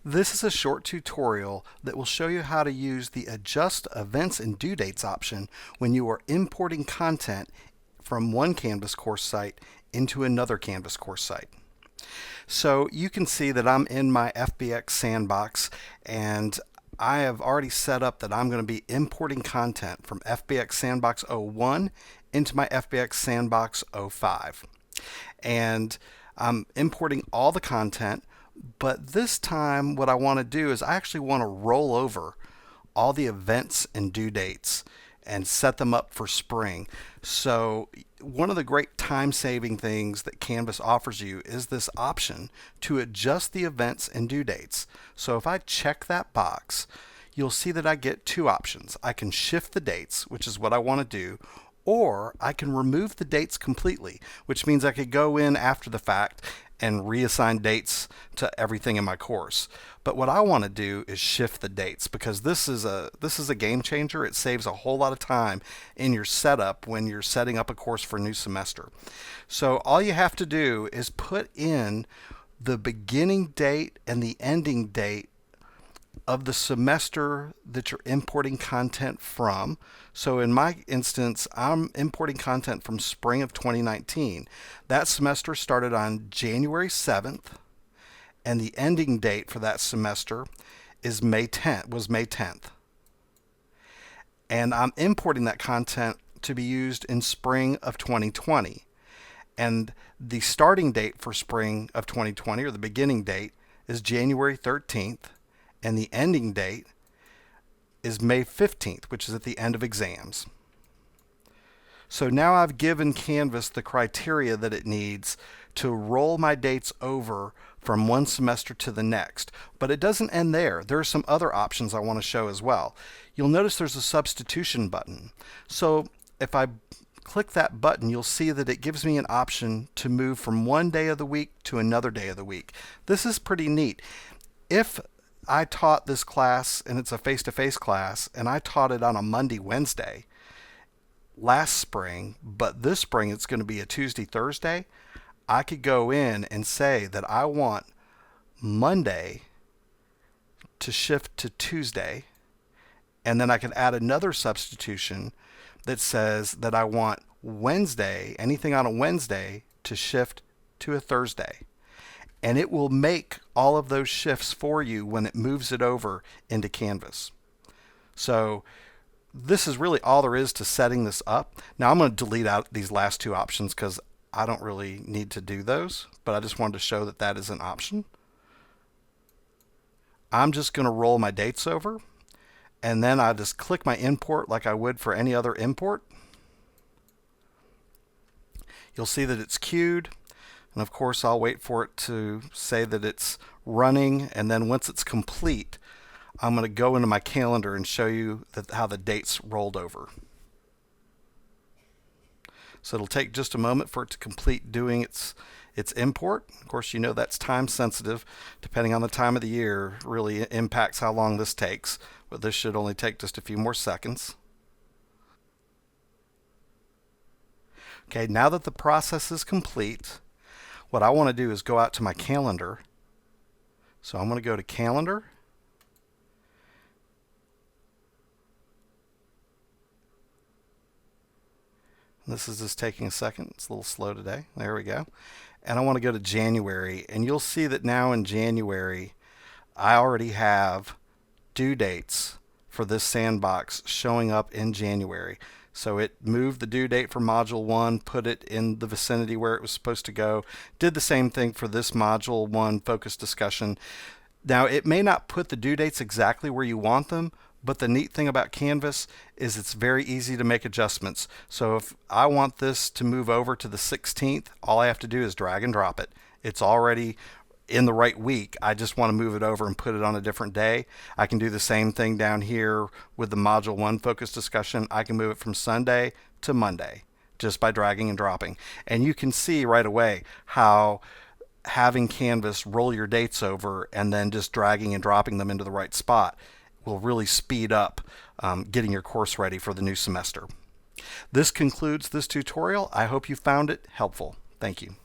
This is a short tutorial that will show you how to use the Adjust Events and Due Dates option when you are importing content from one Canvas course site into another Canvas course site. So you can see that I'm in my FBX sandbox, and I have already set up that I'm going to be importing content from FBX Sandbox 01 into my FBX Sandbox 05. And I'm importing all the content, but this time what I want to do is I actually want to roll over all the events and due dates and set them up for spring. So one of the great time-saving things that Canvas offers you is this option to adjust the events and due dates. So if I check that box, you'll see that I get two options. I can shift the dates, which is what I want to do, or I can remove the dates completely, which means I could go in after the fact and reassign dates to everything in my course. But what I want to do is shift the dates, because this is a game changer. It saves a whole lot of time in your setup when you're setting up a course for a new semester. So all you have to do is put in the beginning date and the ending date of the semester that you're importing content from. So in my instance, I'm importing content from spring of 2019. That semester started on January 7th, and the ending date for that semester was May 10th. And I'm importing that content to be used in spring of 2020. And the starting date for spring of 2020, or the beginning date, is January 13th. And the ending date is May 15th, which is at the end of exams. So now I've given Canvas the criteria that it needs to roll my dates over from one semester to the next. But it doesn't end there. There are some other options I want to show as well. You'll notice there's a substitution button. So if I click that button, you'll see that it gives me an option to move from one day of the week to another day of the week. This is pretty neat. If I taught this class, and it's a face-to-face class, and I taught it on a Monday, Wednesday last spring, but this spring it's going to be a Tuesday, Thursday, I could go in and say that I want Monday to shift to Tuesday, and then I could add another substitution that says that I want Wednesday, anything on a Wednesday, to shift to a Thursday. And it will make all of those shifts for you when it moves it over into Canvas. So this is really all there is to setting this up. Now I'm going to delete out these last two options because I don't really need to do those, but I just wanted to show that that is an option. I'm just going to roll my dates over, and then I just click my import like I would for any other import. You'll see that it's queued. And of course, I'll wait for it to say that it's running, and then once it's complete, I'm going to go into my calendar and show you how the dates rolled over. So it'll take just a moment for it to complete doing its import. Of course, you know that's time sensitive. Depending on the time of the year, really impacts how long this takes, but this should only take just a few more seconds. Okay, now that the process is complete, what I want to do is go out to my calendar. So I'm going to go to calendar. This is just taking a second. It's a little slow today. There we go. And I want to go to January. And you'll see that now in January, I already have due dates for this sandbox showing up in January. So it moved the due date for Module 1, put it in the vicinity where it was supposed to go, did the same thing for this Module 1 focus discussion. Now, it may not put the due dates exactly where you want them, but the neat thing about Canvas is it's very easy to make adjustments. So if I want this to move over to the 16th, all I have to do is drag and drop it. It's already in the right week. I just want to move it over and put it on a different day. I can do the same thing down here with the Module 1 focus discussion. I can move it from Sunday to Monday just by dragging and dropping. And you can see right away how having Canvas roll your dates over and then just dragging and dropping them into the right spot will really speed up getting your course ready for the new semester. This concludes this tutorial. I hope you found it helpful. Thank you.